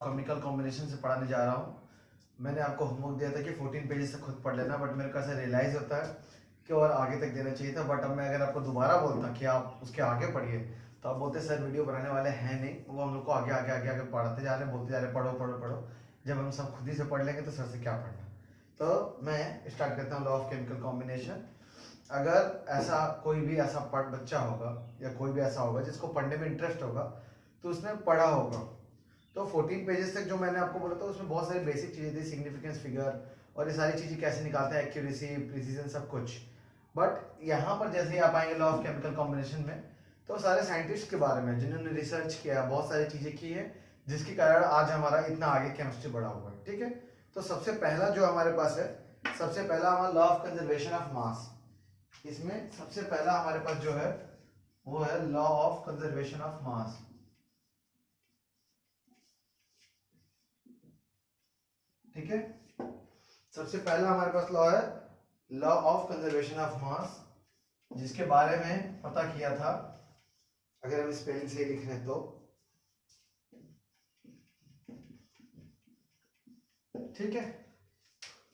Chemical combination से पढ़ाने जा रहा हूँ। मैंने आपको होमवर्क दिया था कि 14 पेजेस से खुद पढ़ लेना, बट मेरे को ऐसा रियलाइज होता है कि और आगे तक देना चाहिए था। बट अब मैं अगर आपको दोबारा बोलता कि आप उसके आगे पढ़िए तो आप बोलते सर वीडियो बनाने वाले हैं नहीं, वो हम लोग को आगे आगे आगे आगे पढ़ाते जा रहे हैं, बोलते जा रहे हैं पढ़ो पढ़ो पढ़ो। जब हम सब खुद ही से पढ़ लेंगे तो सर से क्या पढ़ना। तो मैं स्टार्ट करता हूँ लॉ ऑफ केमिकल कॉम्बिनेशन। अगर ऐसा कोई भी ऐसा बच्चा होगा या कोई भी ऐसा होगा जिसको पढ़ने में इंटरेस्ट होगा तो उसने पढ़ा होगा। तो 14 पेजेस तक जो मैंने आपको बोला था उसमें बहुत सारी बेसिक चीज़ें थी, सिग्निफिकेंस फिगर और ये सारी चीज़ें कैसे निकालते हैं, एक्यूरेसी प्रिसीजन सब कुछ। बट यहाँ पर जैसे ही आप आएंगे लॉ ऑफ केमिकल कॉम्बिनेशन में तो सारे साइंटिस्ट के बारे में जिन्होंने रिसर्च किया, बहुत सारी चीज़ें की है जिसके कारण आज हमारा इतना आगे केमिस्ट्री बढ़ा हुआ है। ठीक है, तो सबसे पहला जो हमारे पास है, सबसे पहला हमारा law of conservation of mass. इसमें सबसे पहला हमारे पास जो है वो है law of conservation of mass. ठीक है, सबसे पहला हमारे पास लॉ है law of conservation of mass, जिसके बारे में पता किया था। अगर हम स्पेलिंग से लिख रहे हैं तो ठीक है,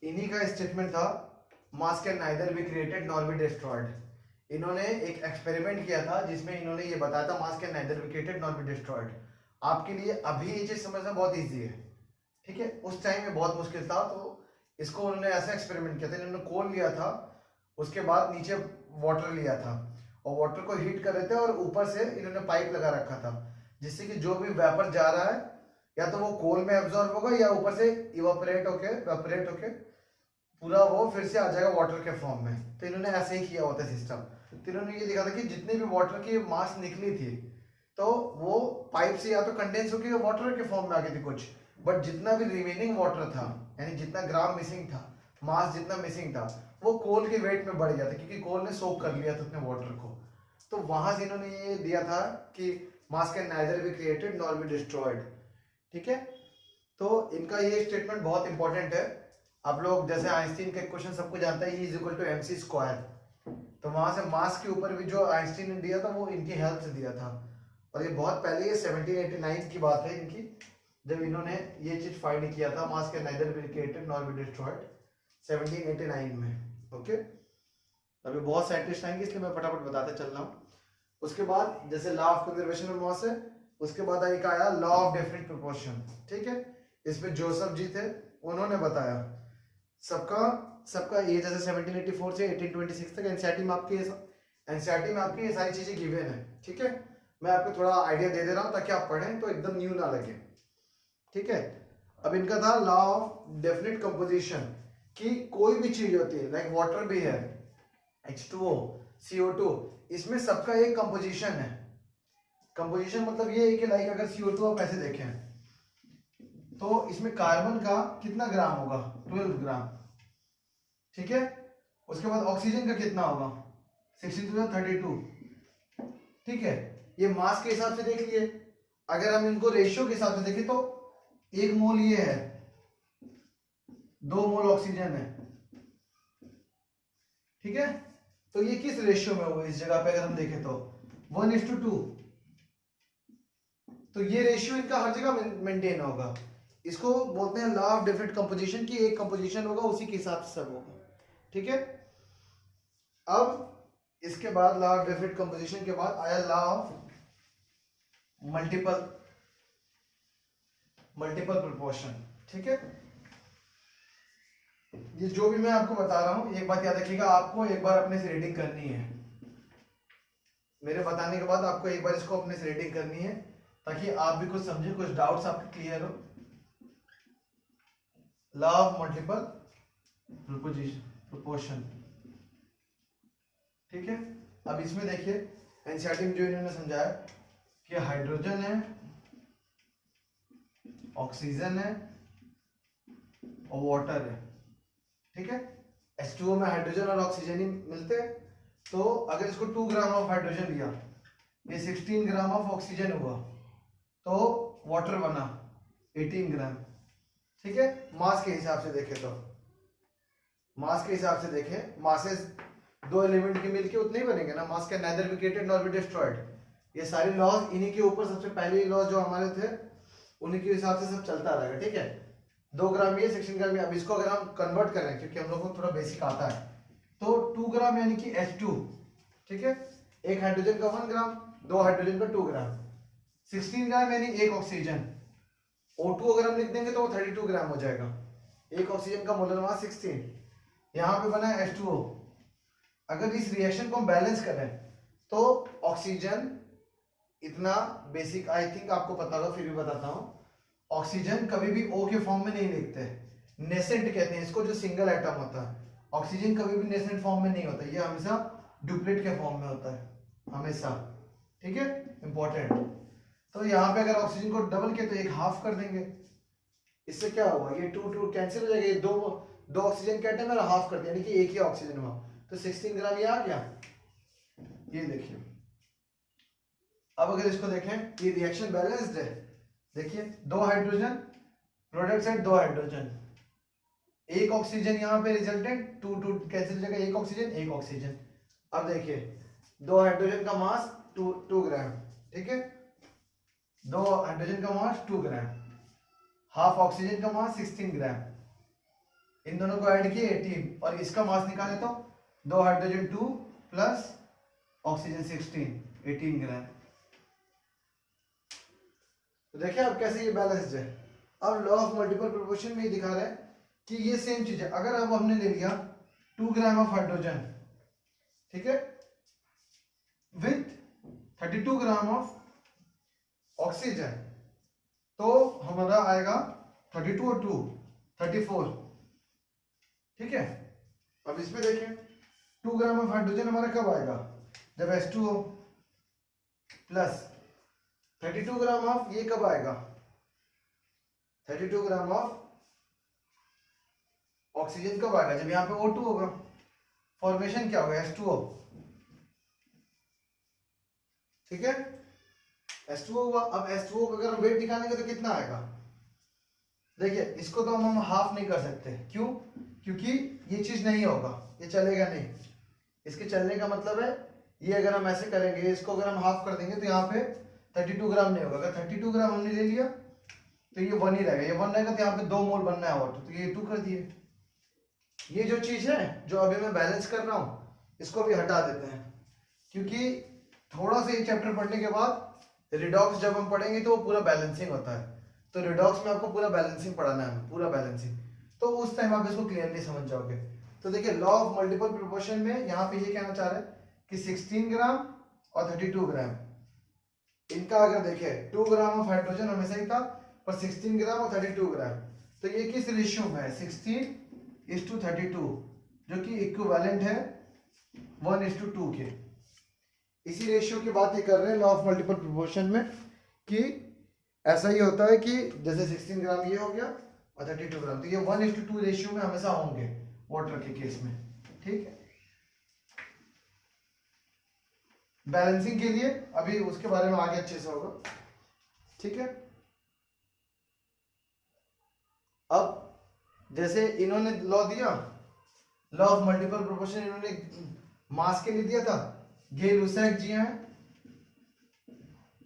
इन्हीं का स्टेटमेंट था मास can neither be created nor be destroyed. इन्होंने एक एक्सपेरिमेंट किया था जिसमें इन्होंने ये बताया था मास can neither be created nor be destroyed. आपके लिए अभी ये चीज समझना बहुत इजी है, ठीक है, उस टाइम में बहुत मुश्किल था। तो इसको उन्होंने ऐसा एक्सपेरिमेंट किया था, इन्होंने कोल लिया था, उसके बाद नीचे वाटर लिया था और वाटर को हीट कर रहे थे और ऊपर से इन्होंने पाइप लगा रखा था जिससे कि जो भी वेपर जा रहा है या तो वो कोल में एब्जॉर्ब होगा या ऊपर से इवापोरेट होके पूरा वो फिर से आ जाएगा वाटर के फॉर्म में। तो इन्होंने ऐसे ही किया होता है सिस्टम। तो इन्होंने ये देखा था कि जितने भी वाटर की मास निकली थी तो वो पाइप से या तो कंडेंस होकर वाटर के फॉर्म में आ गई थी कुछ, बट जितना भी रिमेनिंग वाटर था यानी जितना ग्राम मिसिंग था, मास जितना मिसिंग था, वो कोल के वेट में बढ़ गया था क्योंकि कोल ने सोक कर लिया था उतने वाटर को। तो वहां से इन्होंने ये दिया था कि मास can neither be created nor be destroyed. ठीक है, तो इनका ये स्टेटमेंट बहुत इंपॉर्टेंट है। आप लोग जैसे आइंस्टीन का क्वेश्चन सबको जानता है, E is equal to mc square. तो वहां से मास के ऊपर भी जो आइंस्टीन ने दिया था वो इनकी हेल्प से दिया था और ये बहुत पहले, ये 1789 की बात है इनकी, जब इन्होंने ये चीज फाइंड किया था मास can neither be created nor be destroyed 1789 में। ओके, अभी बहुत साइंटिस्ट आएंगे इसलिए मैं फटाफट बताते चल रहा हूँ। उसके बाद जैसे law of conservation of mass है, उसके बाद एक आया लॉ ऑफ डेफिनेट प्रोपोर्शन। ठीक है, इसमें जोसेफ जी थे, उन्होंने बताया सबका ये जैसे 1784 से 1826 तक एनसीईआरटी में आपकी ये सारी चीजें गिवन है। ठीक है, मैं आपको थोड़ा आइडिया दे दे रहा हूँ ताकि आप पढ़ें तो एकदम न्यू ना लगे। ठीक है, अब इनका था लॉ ऑफ डेफिनेट कंपोजिशन कि कोई भी चीज होती है, लाइक वाटर भी है, H2O, CO2, इसमें सबका एक कंपोजिशन है। कंपोजिशन मतलब ये है कि लाइक अगर CO2 आप ऐसे देखें तो इसमें कार्बन का कितना ग्राम होगा, 12 ग्राम। ठीक है, उसके बाद ऑक्सीजन का कितना होगा, 62 32। ठीक है, ये मास के हिसाब से देख लिए। अगर हम इनको रेशियो के हिसाब से देखें तो 1 मोल ये है, 2 मोल ऑक्सीजन है। ठीक है, तो ये किस रेशियो में होगा, इस जगह पे अगर हम देखें तो 1:2। तो ये रेशियो इनका हर जगह मेंटेन होगा। इसको बोलते हैं लॉ ऑफ डेफिनेट कंपोजिशन की, एक कंपोजिशन होगा उसी के हिसाब से सब होगा। ठीक है, अब इसके बाद लॉ ऑफ डेफिनेट कंपोजिशन के बाद आया लॉ ऑफ मल्टीपल प्रोपोर्शन। ठीक है, ये जो भी मैं आपको बता रहा हूं एक बात याद रखिएगा, आपको एक बार अपने से रीडिंग करनी है। मेरे बताने के बाद आपको एक बार इसको अपने से रीडिंग करनी है ताकि आप भी कुछ समझे, कुछ डाउट्स आपके क्लियर हो। Law of multiple proportion. ठीक है, अब इसमें देखिए एनसीईआरटी में जो इन्होंने समझाया कि हाइड्रोजन है, ऑक्सीजन है और वाटर है। ठीक है, H2O में हाइड्रोजन और ऑक्सीजन ही मिलते हैं। तो अगर इसको 2 ग्राम ऑफ हाइड्रोजन लिया, ये 16 ग्राम ऑफ ऑक्सीजन हुआ, तो वाटर बना 18 ग्राम। ठीक है, मास के हिसाब से देखें तो मासेस दो एलिमेंट के मिलके उतने ही बनेंगे ना, मास can neither be created nor be destroyed. ये सारे लॉज इन्हीं के ऊपर, सबसे पहले लॉज जो हमारे थे उन्हीं के हिसाब से सब चलता रहेगा, ठीक है। 2 ग्राम ये, 16 ग्राम ये। अब इसको अगर हम कन्वर्ट करें, क्योंकि हम लोग को थोड़ा बेसिक आता है, तो 2 ग्राम यानी कि H2, ठीक है। एक हाइड्रोजन का 1 ग्राम, 2 हाइड्रोजन का 2 ग्राम। 16 ग्राम यानी एक ऑक्सीजन। O2 अगर हम लिख देंगे तो वो 32 ग्राम हो जाएगा। एक ऑक्सीजन का मोलर मास 16। यहाँ पे बना है H2O। अगर इस रिएक्शन को हम बैलेंस करें तो ऑक्सीजन इतना बेसिक आई थिंक आपको पता होगा, फिर भी बताता हूं। ऑक्सीजन कभी भी O के फॉर्म में नहीं लिखते, नेसेंट कहते हैं इसको, जो सिंगल एटम होता है। ऑक्सीजन कभी भी नेसेंट फॉर्म में नहीं होता, ये हमेशा डुप्लेट के फॉर्म में होता है, हमेशा, ठीक है, इंपॉर्टेंट। तो यहाँ पे अगर ऑक्सीजन को डबल किया तो एक हाफ कर देंगे, इससे क्या हुआ, ये 2 कैंसिल हो जाएगा, ये दो ऑक्सीजन के एटम और हाफ कर दिया, यानी कि एक ही ऑक्सीजन हुआ। तो 16 ग्राम ये आ गया, ये देखिए। अब अगर इसको देखें, ये रिएक्शन बैलेंस्ड है। देखिए 2 हाइड्रोजन, प्रोडक्ट साइड 2 हाइड्रोजन, एक ऑक्सीजन यहाँ पे रिजल्टेंट, 2 कैंसिल हो जाएगा, एक ऑक्सीजन एक ऑक्सीजन। अब देखिए 2 हाइड्रोजन का मास 2 ग्राम, ठीक है। 2 हाइड्रोजन का मास 2 ग्राम, हाफ ऑक्सीजन का मास 16 ग्राम। इन दोनों को ऐड किए 18, और इसका मास निकाले तो 2 हाइड्रोजन 2 प्लस ऑक्सीजन 16, 18 ग्राम। तो देखिए अब कैसे ये बैलेंस्ड है। अब लॉ ऑफ मल्टीपल प्रोपोर्शन में ये दिखा रहा है कि ये सेम चीज है। अगर अब हमने ले लिया 2 ग्राम ऑफ हाइड्रोजन, ठीक है, विथ 32 ग्राम ऑफ ऑक्सीजन, तो हमारा आएगा 32 और 2 34, ठीक है। अब इसमें देखें 2 ग्राम ऑफ हाइड्रोजन हमारा कब आएगा, जब H2O, प्लस 32 ग्राम ऑफ ये कब आएगा, 32 ग्राम ऑफ ऑक्सीजन कब आएगा, जब यहाँ पे O2 होगा। फॉर्मेशन क्या होगा, H2O, ठीक है, H2O हुआ। अब H2O का अगर हम वेट निकालेंगे तो कितना आएगा, देखिए इसको तो हम हाफ नहीं कर सकते, क्यों, क्योंकि ये चीज नहीं होगा, ये चलेगा नहीं। इसके चलने का मतलब है, ये अगर हम ऐसे करेंगे, इसको अगर हम हाफ कर देंगे तो यहाँ पे 32 ग्राम नहीं होगा। अगर 32 ग्राम हमने ले लिया तो ये 1 ही रहेगा, ये 1 रहेगा तो यहाँ पे 2 मोल बनना है वाटर, तो ये 2 कर दिए। ये जो चीज है जो अभी मैं बैलेंस कर रहा हूँ, इसको भी हटा देते हैं, क्योंकि थोड़ा सा ये चैप्टर पढ़ने के बाद रिडॉक्स जब हम पढ़ेंगे तो वो पूरा बैलेंसिंग होता है। तो रिडॉक्स में आपको पूरा बैलेंसिंग पढ़ाना है, पूरा बैलेंसिंग, तो उस टाइम आप इसको क्लियरली समझ जाओगे। तो देखिए लॉ ऑफ मल्टीपल प्रोपोर्शन में यहाँ पे ये कहना चाह रहे हैं कि 16 ग्राम और 32 ग्राम, इनका अगर देखें 2 ग्राम ऑफ हाइड्रोजन हमेशा ही था, पर 16 ग्राम और 32 ग्राम, तो ये किस रेशियो में है, 16:32, जो कि इक्विवेलेंट है 1:2 के। इसी रेशियो की बात ये कर रहे हैं लॉ ऑफ मल्टीपल प्रोपोर्शन में, कि ऐसा ही होता है कि जैसे 16 ग्राम ये हो गया और 32 ग्राम, तो ये 1:2 रेशियो में हमेशा होंगे वाटर के केस में, ठीक है। बैलेंसिंग के लिए अभी उसके बारे में आगे अच्छे से होगा, ठीक है। अब जैसे इन्होंने लॉ दिया, लॉ ऑफ मल्टीपल प्रोपोर्शन, इन्होंने मास के लिए दिया था, गे-लुसैक जी हैं,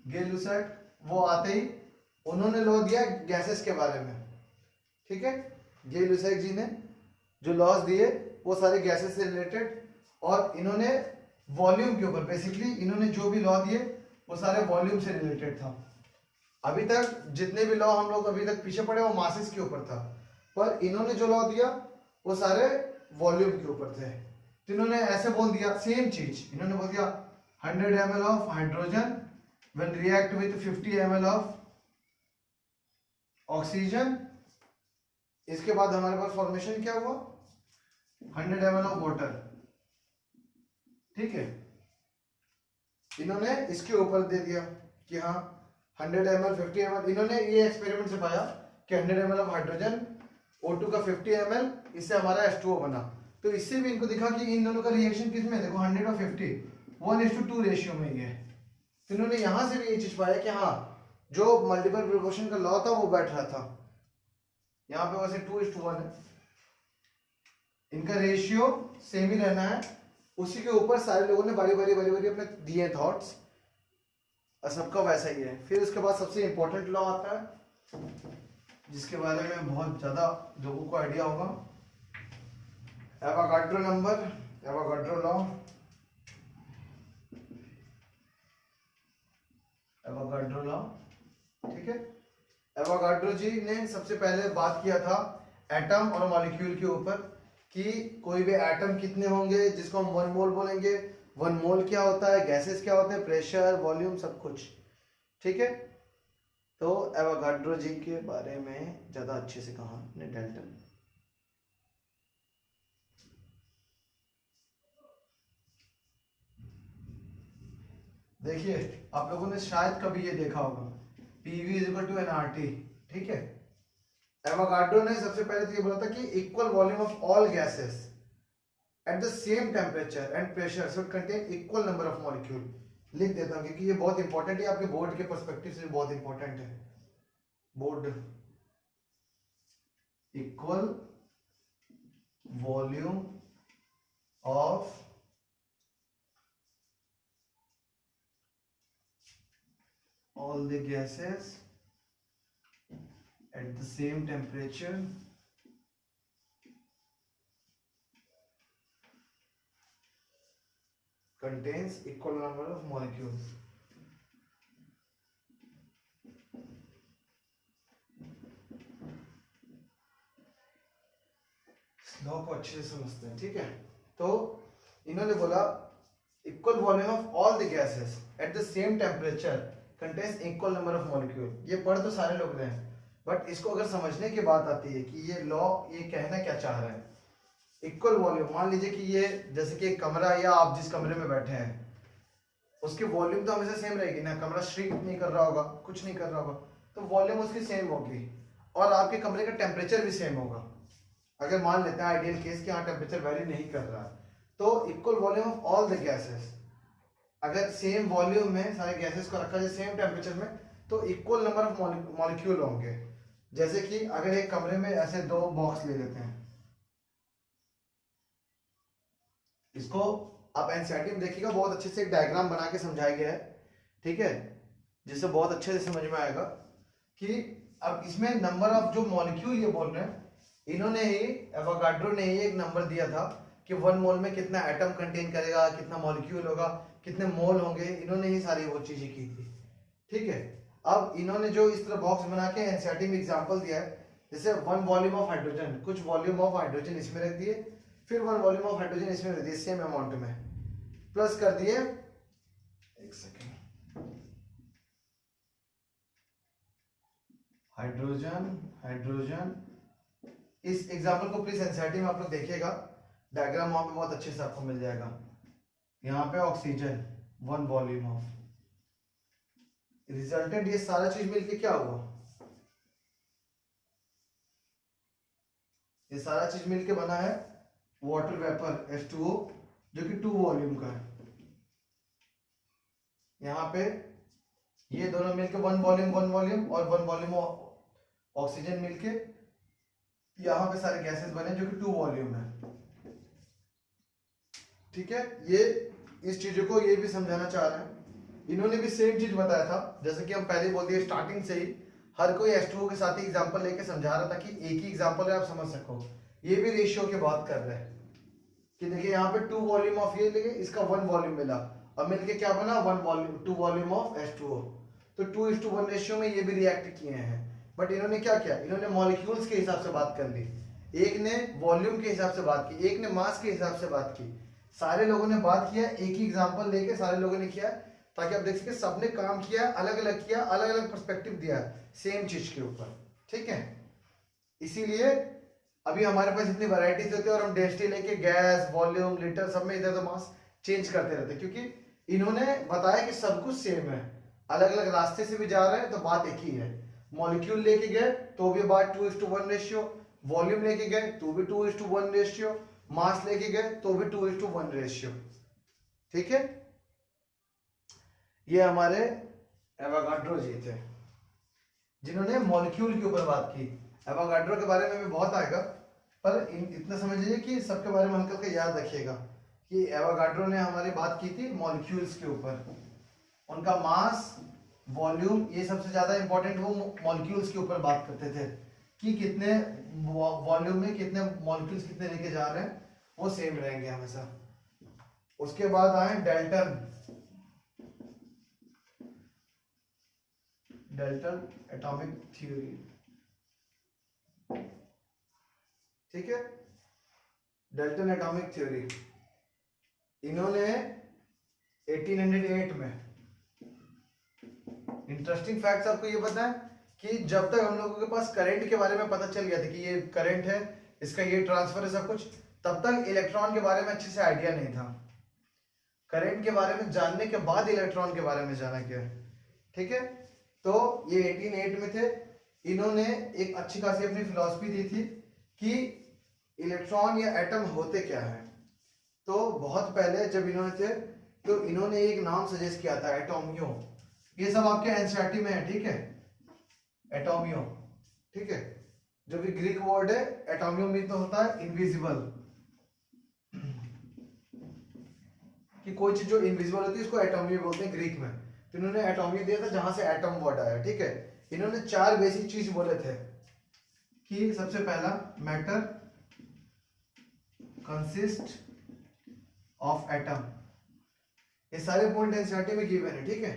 गे-लुसैक, वो आते ही उन्होंने लॉ दिया गैसेस के बारे में, ठीक है। गे-लुसैक जी ने जो लॉज दिए वो सारे गैसेस से रिलेटेड, और इन्होंने वॉल्यूम के ऊपर, बेसिकली इन्होंने जो भी लॉ दिए वो सारे वॉल्यूम से रिलेटेड था। अभी तक जितने भी लॉ हम लोग अभी तक पीछे पड़े वो मासेस के ऊपर था, पर इन्होंने जो लॉ दिया वो सारे वॉल्यूम के ऊपर थे। तो इन्होंने ऐसे बोल दिया सेम चीज, इन्होंने बोल दिया 100 ml of hydrogen when react with 50 ml of oxygen. इसके बाद हमारे पास फॉर्मेशन क्या हुआ, 100 ml ऑफ वाटर, ठीक है। इन्होंने इसके ऊपर दे दिया कि हाँ 100 ml 50 ml, इन्होंने ये एक्सपेरिमेंट से पाया कि 100 ml ऑफ हाइड्रोजन, O2 का 50 ml, इससे हमारा H2O बना। तो इससे भी इनको दिखा कि इन दोनों का रिएक्शन किस में, देखो 100 और 50 1:2 रेशियो में ही है। तो इन्होंने यहां से भी ये चीज पाया कि हाँ जो मल्टीपल प्रोपोर्शन का लॉ था वो बैठ रहा था। यहाँ पे वैसे 2:1 है, इनका रेशियो सेम ही रहना है। उसी के ऊपर सारे लोगों ने बारी बारी अपने दिए थॉट्स, और सबका वैसा ही है। फिर उसके बाद सबसे इंपॉर्टेंट लॉ आता है जिसके बारे में बहुत ज़्यादा लोगों को आइडिया होगा, Avogadro number, Avogadro law, Avogadro law, ठीक है। एवोगाड्रो जी ने सबसे पहले बात किया था एटम और मॉलिक्यूल के ऊपर कि कोई भी एटम कितने होंगे, जिसको हम 1 मोल बोलेंगे। 1 मोल क्या होता है, गैसेस क्या होते हैं, प्रेशर, वॉल्यूम, सब कुछ, ठीक है। तो एवोगाड्रो जी के बारे में ज़्यादा अच्छे से कहा ने डाल्टन। देखिए आप लोगों ने शायद कभी ये देखा होगा, PV is equal to nRT, ठीक है। एवोगाड्रो ने सबसे पहले तो ये बोला था कि equal volume of all gases at the same temperature and pressure should contain equal number of molecule. लिख देता हूँ क्योंकि ये बहुत इंपॉर्टेंट है, आपके बोर्ड के पर्सपेक्टिव से बहुत इंपॉर्टेंट है। Board equal volume of all the gases at the same temperature contains equal number of molecules। Law को अच्छे से समझते हैं, ठीक है। तो इन्होंने बोला equal volume of all the gases at the same temperature contains equal number of molecule. ये पढ़ तो सारे लोग रहे हैं, बट इसको अगर समझने की बात आती है कि ये लॉ ये कहना क्या चाह रहा है। इक्वल वॉल्यूम, मान लीजिए कि ये जैसे कि एक कमरा या आप जिस कमरे में बैठे हैं उसकी वॉल्यूम तो हमेशा सेम रहेगी ना, कमरा श्रिंक नहीं कर रहा होगा, कुछ नहीं कर रहा होगा, तो वॉल्यूम उसकी सेम होगी और आपके कमरे का टेम्परेचर भी सेम होगा। अगर मान लेते हैं आइडियल केस कि हाँ टेम्परेचर वेरी नहीं कर रहा, तो equal volume of all the gases, अगर सेम वॉल्यूम में सारे गैसेस को रखा जाए सेम टेम्परेचर में, तो इक्वल नंबर ऑफ मॉलिक्यूल होंगे। जैसे कि अगर एक कमरे में ऐसे 2 बॉक्स ले लेते हैं, इसको आप एनसीईआरटी में देखिएगा, बहुत अच्छे से एक डायग्राम बना के समझाया गया है, ठीक है, जिससे बहुत अच्छे से समझ में आएगा कि अब इसमें नंबर ऑफ जो मॉलिक्यूल ये बोल रहे हैं, इन्होंने ही एवोगाड्रो ने ही एक नंबर दिया था कि 1 मोल में कितना एटम कंटेन करेगा, कितना मॉलिक्यूल होगा, कितने मोल होंगे, इन्होंने ही सारी वो चीजें की थी, ठीक है। अब इन्होंने जो इस तरह बॉक्स बना के एनसीईआरटी में एग्जांपल दिया है, जैसे 1 वॉल्यूम ऑफ हाइड्रोजन, कुछ वॉल्यूम ऑफ हाइड्रोजन इसमें रख दिए, फिर 1 वॉल्यूम ऑफ हाइड्रोजन इसमें रख दिए सेम अमाउंट में, प्लस कर दिए, एक सेकेंड, हाइड्रोजन। इस एग्जांपल को प्लीज एनसीईआरटी में आप लोग देखिएगा, डायग्राम वहां पे बहुत अच्छे से आपको मिल जाएगा। यहाँ पे ऑक्सीजन 1 वॉल्यूम ऑफ, रिजल्टेंट ये सारा चीज मिलके क्या हुआ, ये सारा चीज मिलके बना है वाटर वेपर H2O जो कि 2 वॉल्यूम का है। यहाँ पे ये दोनों मिलके 1 वॉल्यूम और 1 वॉल्यूम ऑक्सीजन मिलके यहाँ पे सारे गैसेस बने जो कि 2 वॉल्यूम है, ठीक है। ये इस चीजों को ये भी समझाना चाह रहे हैं, इन्होंने भी सेम चीज बताया था, जैसे कि हम पहले बोल दिए स्टार्टिंग से ही, हर कोई H2O के साथ ही एग्जांपल लेके समझा रहा था कि एक ही एग्जांपल है आप समझ सको। ये भी रेशियो की बात कर रहे हैं कि देखिए यहाँ पे 2 वॉल्यूम ऑफ ये लेके इसका 1 वॉल्यूम मिला और मिलके क्या बना 2 वॉल्यूम ऑफ H2O, तो 2:1 रेशियो में ये भी रिएक्ट किए हैं। बट इन्होंने क्या किया, इन्होंने मॉलिक्यूल्स के हिसाब से बात कर ली, एक ने वॉल्यूम के हिसाब से बात की, एक ने मास के हिसाब से बात की, सारे लोगों ने बात किया, एक ही एग्जांपल लेके सारे लोगों ने किया, ताकि आप देख सके सबने काम किया, अलग अलग किया, अलग अलग पर्सपेक्टिव दिया सेम चीज के ऊपर, ठीक है। इसीलिए अभी हमारे पास इतनी वैरायटीज होती है और हम डेंसिटी लेके गैस, वॉल्यूम, लीटर सब में इधर उधर मास चेंज करते रहते हैं, क्योंकि इन्होंने बताया कि सब कुछ सेम है, अलग अलग रास्ते से भी जा रहे हैं तो बात एक ही है। मॉलिक्यूल लेके गए तो भी बात 2:1 रेशियो, वॉल्यूम लेके गए तो भी 2:1 रेशियो, मास लेके गए तो भी 2:1 रेशियो, ठीक है। ये हमारे एवोगाड्रो जी थे जिन्होंने मॉलिक्यूल के ऊपर बात की। एवोगाड्रो के बारे में भी बहुत आएगा, पर इतना समझ लीजिए कि सबके बारे में हल्का का याद रखिएगा कि एवोगाड्रो ने हमारी बात की थी मॉलिक्यूल्स के ऊपर, उनका मास वॉल्यूम, ये सबसे ज्यादा इंपॉर्टेंट वो मॉलिक्यूल्स के ऊपर बात करते थे कि कितने वॉल्यूम में कितने मॉलिक्यूल्स कितने लेके जा रहे हैं, वो सेम रहेंगे हमेशा। उसके बाद आए डेल्टन। डेल्टन एटॉमिक थ्योरी, ठीक है, डेल्टन एटॉमिक थ्योरी। इन्होंने 1808 में, इंटरेस्टिंग फैक्ट्स आपको ये पता है कि जब तक हम लोगों के पास करंट के बारे में पता चल गया था कि ये करंट है, इसका ये ट्रांसफर है सब कुछ, तब तक इलेक्ट्रॉन के बारे में अच्छे से आइडिया नहीं था। करंट के बारे में जानने के बाद इलेक्ट्रॉन के बारे में जाना क्या, ठीक है। तो ये 1808 में थे। इन्होंने एक अच्छी खासी अपनी फिलॉसफी दी थी कि इलेक्ट्रॉन या एटम होते क्या है। तो बहुत पहले जब इन्होंने थे तो इन्होंने एक नाम सजेस्ट किया था, एटोमियो। ये सब आपके एनसीईआरटी में है, ठीक है, एटोमियो, ठीक है। जो भी ग्रीक वर्ड है एटोमियो मीन तो होता है इनविजिबल, कि कोई चीज जो इनविजिबल होती है इसको एटोमियो बोलते हैं ग्रीक में। तो इन्होंने एटोमियो दिया था जहां से एटम वर्ड आया, ठीक है। इन्होंने 4 बेसिक चीज बोले थे कि सबसे पहला मैटर कंसिस्ट ऑफ एटम। ये सारे पॉइंट एनसीईआरटी में गिवन है, ठीक है।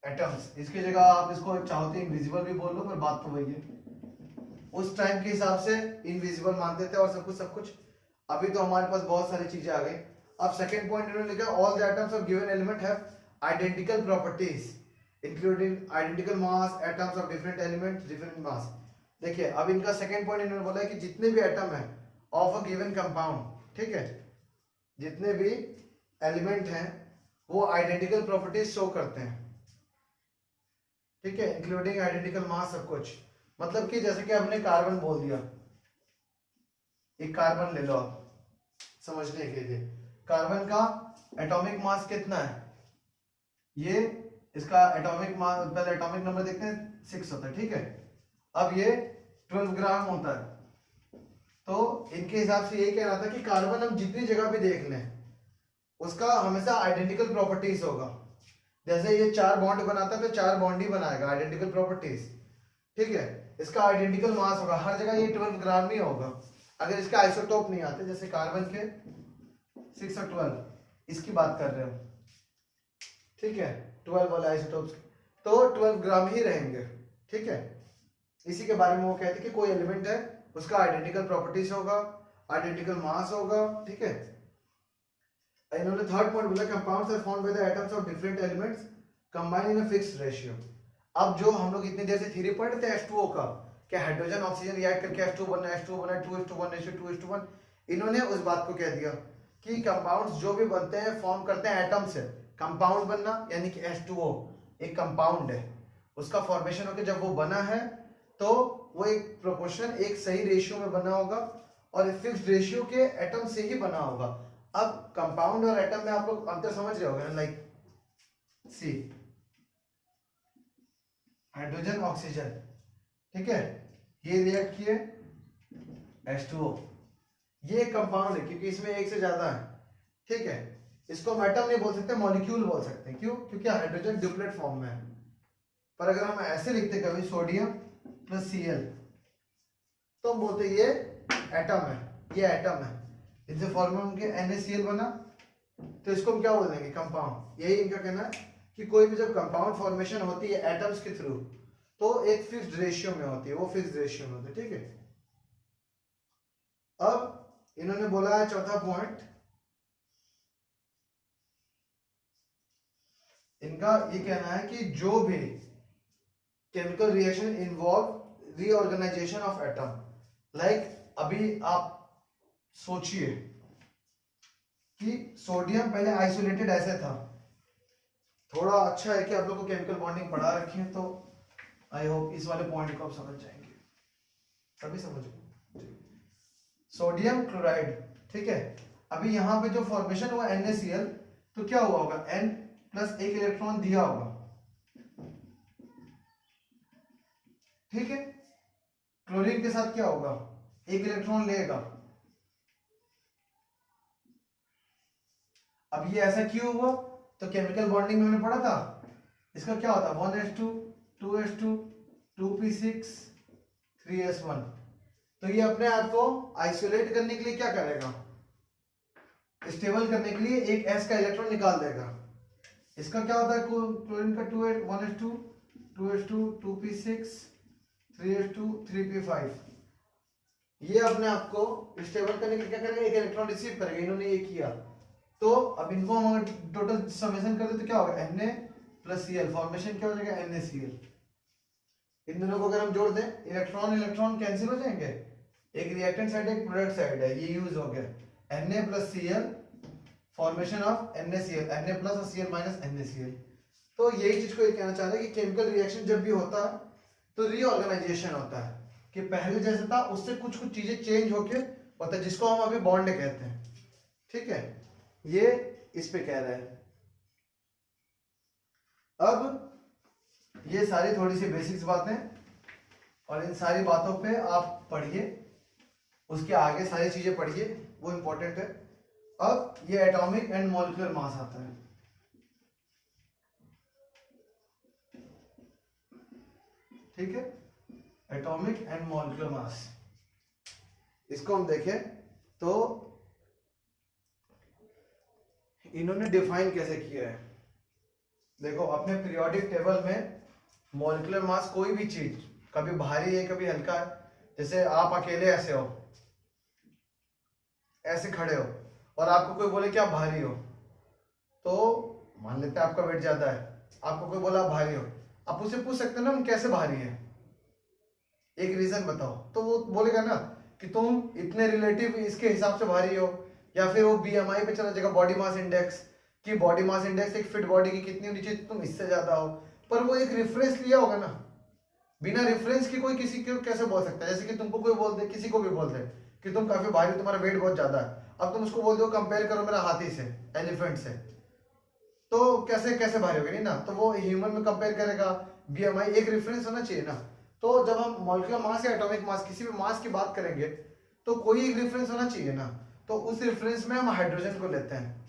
एटम्स, इसकी जगह आप इसको चाहो तो इनविजिबल भी बोल लो, पर बात तो वही है। उस टाइम के हिसाब से इनविजिबल मानते थे और सब कुछ। अभी तो हमारे पास बहुत सारी चीजें आ गई। अब सेकंड पॉइंट इन्होंने लिखा, all the atoms of given element have identical properties including identical mass, atoms of different elements different mass. देखिए अब इनका सेकंड पॉइंट इन्होंने बोला है कि जितने भी एटम है ऑफ अ गिवन कंपाउंड, ठीक है, जितने भी एलिमेंट हैं वो आइडेंटिकल प्रॉपर्टीज शो करते हैं, ठीक है, इंक्लूडिंग आइडेंटिकल मास, सब कुछ। मतलब कि जैसे कि हमने कार्बन बोल दिया, एक कार्बन ले लो आप समझने के लिए। कार्बन का एटॉमिक मास कितना है, ये इसका एटॉमिक मास, पहले एटॉमिक नंबर देखते हैं, 6 होता है, ठीक है। अब ये 12 ग्राम होता है। तो इनके हिसाब से ये कह रहा था कि कार्बन हम जितनी जगह भी देख लें उसका हमेशा आइडेंटिकल प्रॉपर्टीज होगा। जैसे ये 4 बॉन्ड बनाता है तो 4 बॉन्ड ही बनाएगा, आइडेंटिकल प्रॉपर्टीज, ठीक है। इसका आइडेंटिकल मास होगा, हर जगह ये 12 ग्राम ही होगा। अगर इसके आइसोटोप नहीं आते, जैसे कार्बन के 6 और 12, इसकी बात कर रहे हो, ठीक है, 12 वाले आइसोटोप्स, तो 12 ग्राम ही रहेंगे, ठीक है। इसी के बारे में वो कहते हैं कि कोई एलिमेंट है उसका आइडेंटिकल प्रॉपर्टीज होगा, आइडेंटिकल मास होगा, ठीक है। इन्होंने थर्ड पॉइंट बोला, compounds are formed by the atoms of different elements combine in a fixed ratio. अब जो हम लोग इतनी देर से थ्योरी पढ़ रहे थे H2O का, क्या हाइड्रोजन ऑक्सीजन रिएक्ट करके H2O बनना है, H2O बना 2:1 रेशियो 2:1, इन्होंने उस बात को कह दिया कि कंपाउंड्स जो भी बनते हैं फॉर्म करते हैं एटम से। कंपाउंड बनना यानी कि H2O एक कंपाउंड है, उसका फॉर्मेशन होकर जब वो बना है तो वो एक प्रोपोर्शन, एक सही रेशियो में बना होगा और फिक्स्ड रेशियो के एटम से ही बना होगा। अब कंपाउंड और एटम में आप लोग अंतर समझ रहे होंगे, लाइक सी हाइड्रोजन ऑक्सीजन, ठीक है, ये रिएक्ट किए H2O, ये कंपाउंड है क्योंकि इसमें एक से ज्यादा है, ठीक है। इसको हम एटम नहीं बोल सकते, मॉलिक्यूल बोल सकते हैं। क्यों? क्योंकि हाइड्रोजन ड्यूप्लेट फॉर्म में है। पर अगर हम ऐसे लिखते कभी सोडियम प्लस Cl तो हम बोलते ये एटम है, ये एटम है, इनसे फॉर्म के NaCl बना, तो इसको हम क्या बोल देंगे, कंपाउंड। यही इनका कहना है कि कोई भी जब कंपाउंड फॉर्मेशन होती है एटम्स के थ्रू तो एक फिक्स्ड रेशियो में होती है, वो फिक्स्ड रेशियो में होती है, ठीक है। अब इन्होंने बोला है चौथा पॉइंट, इनका ये कहना है कि जो भी chemical reaction involve reorganisation of atom, like अभी आप सोचिए कि सोडियम पहले आइसोलेटेड ऐसे था। थोड़ा अच्छा है कि आप लोग को केमिकल बॉन्डिंग पढ़ा रखी है, तो आई होप इस वाले पॉइंट को आप समझ जाएंगे, सभी समझो। सोडियम क्लोराइड, ठीक है, अभी यहां पे जो फॉर्मेशन हुआ NaCl, तो क्या हुआ होगा, N प्लस एक इलेक्ट्रॉन दिया होगा, ठीक है। क्लोरीन के साथ क्या होगा, एक इलेक्ट्रॉन लेगा। अब ये ऐसा क्यों हुआ, तो केमिकल बॉन्डिंग में हमने पढ़ा था इसका क्या होता है 1s2 2s2 2p6 3s1। तो ये अपने आप को आइसोलेट करने के लिए क्या करेगा, स्टेबल करने के लिए एक s का इलेक्ट्रॉन निकाल देगा। इसका क्या होता है क्लोरीन का 1s2 2s2 2p6 3s2 3p5। ये अपने आप को स्टेबल करने के लिए क्या करेगा, एक इलेक्ट्रॉन रिसीव करेगा। इन्होंने ये किया, तो अब इनको हम अगर टोटल समेशन कर दे तो क्या होगा Na प्लस Cl, फॉर्मेशन क्या हो जाएगा NaCl। इन दोनों को अगर हम जोड़ दें, इलेक्ट्रॉन इलेक्ट्रॉन कैंसिल हो जाएंगे, एक रिएक्टेंट साइड एक प्रोडक्ट साइड है, ये यूज हो गया Na plus Cl, formation of NaCl, Na plus और Cl माइनस NaCl। तो यही चीज को ये कहना चाह रहे हैं कि केमिकल रिएक्शन जब भी होता है तो रीऑर्गेनाइजेशन होता है, कि पहले जैसे था उससे कुछ कुछ चीजें चेंज होके होता है, जिसको हम अभी बॉन्ड कहते हैं। ठीक है, ये इस पे कह रहा है। अब ये सारी थोड़ी सी बेसिक्स बातें, और इन सारी बातों पे आप पढ़िए, उसके आगे सारी चीजें पढ़िए, वो इंपॉर्टेंट है। अब ये एटॉमिक एंड मॉलिक्यूलर मास आता है। ठीक है, एटॉमिक एंड मॉलिक्यूलर मास, इसको हम देखें तो इन्होंने डिफाइन कैसे किया है। देखो, अपने पीरियोडिक टेबल में मॉलिक्यूलर मास कोई भी चीज कभी भारी है कभी हल्का है। जैसे आप अकेले ऐसे हो, ऐसे खड़े हो, और आपको कोई बोले कि आप भारी हो, तो मान लेते हैं आपका वेट ज्यादा है, आपको कोई बोला आप भारी हो, आप उससे पूछ सकते हो ना हम कैसे भारी है, एक रीजन बताओ, तो वो बोलेगा ना कि तुम इतने रिलेटिव इसके हिसाब से भारी हो, या फिर वो बीएमआई पे चला जाएगा, बॉडी मास इंडेक्स, कि बॉडी मास इंडेक्स एक फिट बॉडी की कितनी होनी चाहिए, तुम इससे ज्यादा हो। पर वो एक रेफरेंस लिया होगा ना, बिना रेफरेंस के कोई किसी को कैसे बोल सकता है। जैसे कि तुमको कोई बोल दे, किसी को भी बोल दे कि तुम काफी भारी, तुम्हारा वेट बहुत ज्यादा है, अब तुम उसको बोल दो कंपेयर करो मेरा हाथी से, एलिफेंट से, तो कैसे कैसे भारी होगी, नहीं ना। तो वो ह्यूमन में कंपेयर करेगा, बीएमआई एक रेफरेंस होना चाहिए ना। तो जब हम मॉलिक्यूलर मास या एटॉमिक मास, किसी भी मास की बात करेंगे, तो कोई एक रेफरेंस होना चाहिए ना। तो उस रेफरेंस में हम हाइड्रोजन को लेते हैं,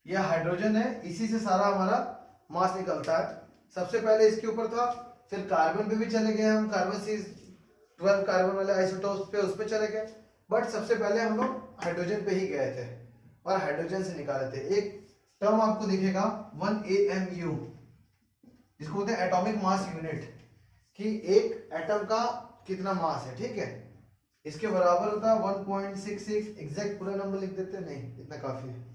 यह हाइड्रोजन है, इसी से सारा हमारा मास निकलता है। सबसे पहले इसके ऊपर था, फिर कार्बन पे भी चले गए हम, कार्बन से 12 कार्बन वाले आइसोटोप्स पे, उस पे चले गए, बट सबसे पहले हम लोग हाइड्रोजन पे ही गए थे और हाइड्रोजन से निकाले थे। एक टर्म आपको दिखेगा 1 AMU, जिसको बोलते हैं एटॉमिक मास यूनिट, कि एक एटम का कितना मास है। ठीक है, इसके बराबर होता है 1.66, एग्जैक्ट पूरा नंबर लिख देते नहीं, इतना काफी है,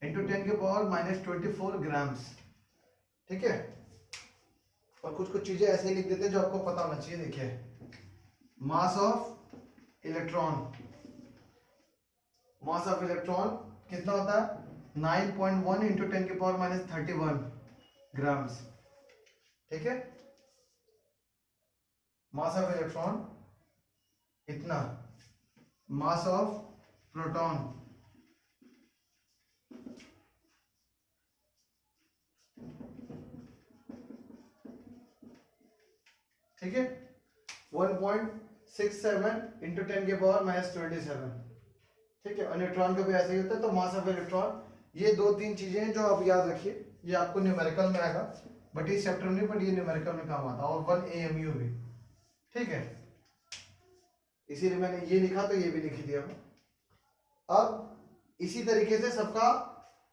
इंटू 10 के पावर -24 ग्राम्स। ठीक है, और कुछ कुछ चीजें ऐसे ही लिख देते हैं जो आपको पता होना चाहिए। देखिए, mass of electron, mass of electron कितना होता है 9.1 इंटू 10 के पावर -31 ग्राम्स। ठीक है, मास ऑफ इलेक्ट्रॉन इतना, मास ऑफ प्रोटॉन ठीक है 1.67 इंटू 10 के पावर -27। ठीक है, और न्यूट्रॉन का भी ऐसे ही होता है। तो मास ऑफ इलेक्ट्रॉन, ये दो तीन चीजें हैं जो आप याद रखिए, ये आपको न्यूमेरिकल में आएगा, बट इस चैप्टर में नहीं, बट ये न्यूमेरिकल में काम आता है, और 1 AMU भी। ठीक है, इसीलिए मैंने ये लिखा, तो ये भी लिख दिया। अब इसी तरीके से सबका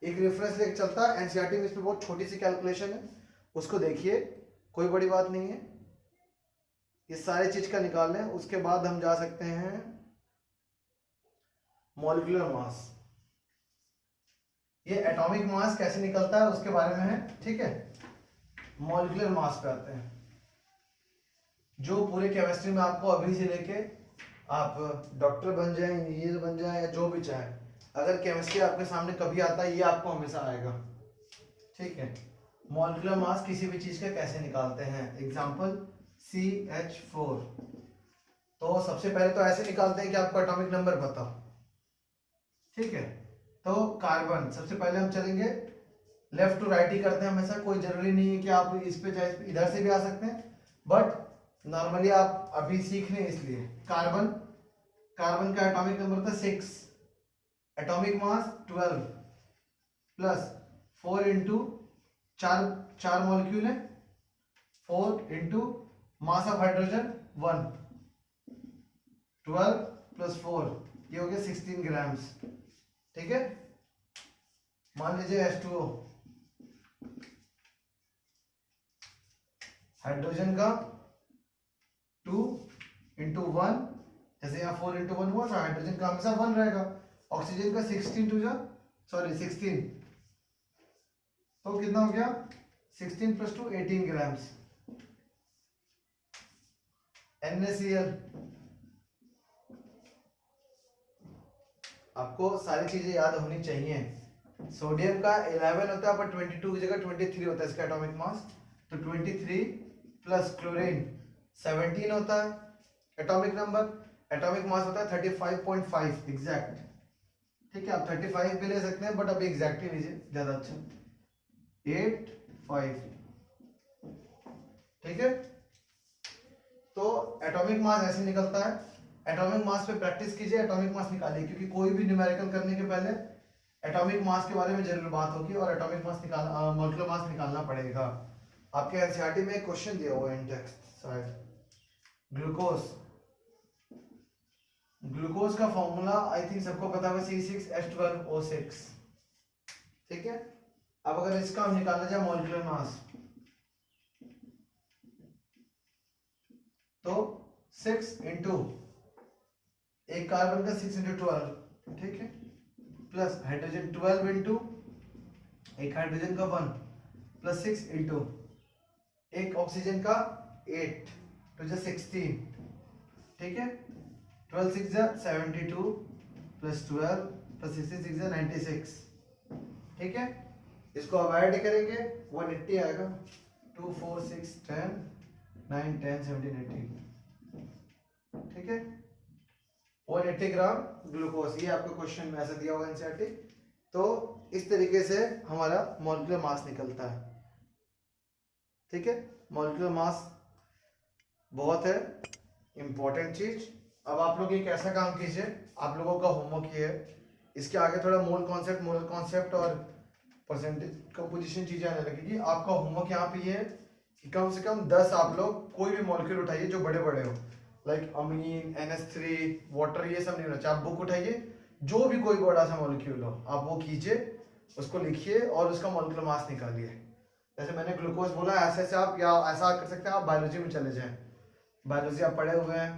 एक रेफरेंस लेके चलता है। एनसीईआरटी में इसमें बहुत छोटी सी कैलकुलेशन है, उसको देखिए, कोई बड़ी बात नहीं है, ये सारे चीज का निकाल लें। उसके बाद हम जा सकते हैं मॉलिक्यूलर मास। ये एटॉमिक मास कैसे निकलता है उसके बारे में है। ठीक है, मॉलिक्यूलर मास पे आते हैं, जो पूरे केमिस्ट्री में आपको अभी से लेके आप डॉक्टर बन जाए, इंजीनियर बन जाए, या जो भी चाहे, अगर केमिस्ट्री आपके सामने कभी आता है, ये आपको हमेशा आएगा। ठीक है, मॉलिक्यूलर मास किसी भी चीज का कैसे निकालते हैं। एग्जांपल CH4, तो सबसे पहले तो ऐसे निकालते हैं कि आपको एटॉमिक नंबर बताओ। ठीक है, तो कार्बन, सबसे पहले हम चलेंगे लेफ्ट टू राइट ही करते हैं हमेशा, कोई जरूरी नहीं है कि आप इस पे चाहे इधर से भी आ सकते हैं, बट नॉर्मली आप अभी सीख रहे हैं इसलिए। कार्बन, कार्बन का एटॉमिक नंबर था 6, एटॉमिक मास 12 प्लस 4 इंटू चार मॉलिक्यूल है, 4 into mass of hydrogen 1, 12 plus 4 ये हो गया 16 ग्राम्स। ठीक है, मान लीजिए H2O हाइड्रोजन का 2 इंटू 1, जैसे यहाँ 4 इंटू 1 हुआ था, हाइड्रोजन का हमेशा 1 रहेगा। ऑक्सीजन का 16 तो कितना हो गया 16 प्लस 2 18 ग्राम्स। NaCl, आपको सारी चीजें याद होनी चाहिए। सोडियम का 11 होता है पर 22 की जगह 23 होता है इसका एटॉमिक मास, तो 23 प्लस क्लोरीन 17 होता है एटॉमिक नंबर। एटॉमिक मास होता है 35.5 एग्जैक्ट। ठीक है, आप 35 भी ले सकते हैं बट अभी एग्जैक्ट ही लीजिए ज्यादा अच्छा, 85। ठीक है, तो एटॉमिक मास ऐसे निकलता है। एटॉमिक मास पे प्रैक्टिस कीजिए, एटॉमिक मास निकालिए, क्योंकि कोई भी न्यूमेरिकल करने के पहले एटॉमिक मास के बारे में जरूर बात होगी और एटॉमिक मास निकालना, मॉलिक्यूलर मास निकालना पड़ेगा। आपके एनसीईआरटी में एक क्वेश्चन दिया हुआ है इन टेक्स्ट शायद, ग्लूकोज का फॉर्मूला आई थिंक सबको पता है, C6H12O6। ठीक है, अब अगर इसका हम निकालना जाए मॉलिक्यूलर मास, तो 6 इंटू एक कार्बन का 6 इंटू 12, ठीक है, प्लस हाइड्रोजन 12 इंटू एक हाइड्रोजन का 1 प्लस 6 इंटू एक ऑक्सीजन का 8 तो 16। ठीक है, 12 6 72 प्लस 12 प्लस 66 96। ठीक है, इसको अब ऐड करेंगे 180 आएगा, 2 4 6 10 9 10 17 18। ठीक है, 180 ग्राम ग्लूकोज, ये आपको क्वेश्चन में ऐसा दिया होगा एनसीईआरटी। तो इस तरीके से हमारा मॉलिक्यूलर मास निकलता है। ठीक है, मॉलिक्यूलर मास बहुत है इंपॉर्टेंट चीज। अब आप लोग एक ऐसा काम कीजिए, आप लोगों का होमवर्क ये है, इसके आगे थोड़ा मोल कॉन्सेप्ट और परसेंटेज कंपोजिशन चीजें आने लगेगी। आपका होमवर्क यहाँ पे ये है कि कम से कम 10 आप लोग कोई भी मॉलिक्यूल उठाइए जो बड़े बड़े हो, लाइक अमीन, NH3, वाटर, ये सब नहीं होना चाहिए। आप बुक उठाइए, जो भी कोई बड़ा सा मॉलिक्यूल हो आप वो कीजिए, उसको लिखिए और उसका मॉलिक्यूलर मास निकालिए। जैसे मैंने ग्लूकोज बोला, ऐसे ऐसे आप, या ऐसा कर सकते हैं आप बायोलॉजी में चले जाएं, बायोलॉजी आप पढ़े हुए हैं,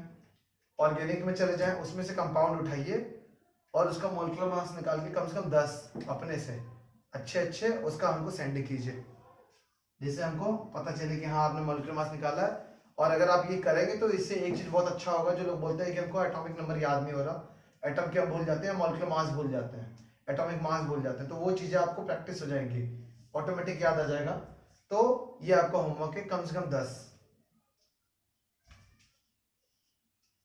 ऑर्गेनिक में चले जाएं, उसमें से कंपाउंड उठाइए और उसका मॉलिक्यूलर मास निकाल के कम से कम 10 अपने से अच्छे उसका हमको सेंड कीजिए, जिससे हमको पता चले कि हाँ आपने मॉलिक्यूलर मास निकाला है। और अगर आप ये करेंगे तो इससे एक चीज बहुत अच्छा होगा, जो लोग बोलते हैं कि हमको एटॉमिक नंबर याद नहीं हो रहा, एटम क्या भूल जाते हैं, मॉलिक्यूलर मास भूल जाते हैं, एटॉमिक मास भूल जाते हैं, तो वो चीजें आपको प्रैक्टिस हो जाएंगी, ऑटोमेटिक याद आ जाएगा। तो ये आपका होमवर्क है, कम से कम 10।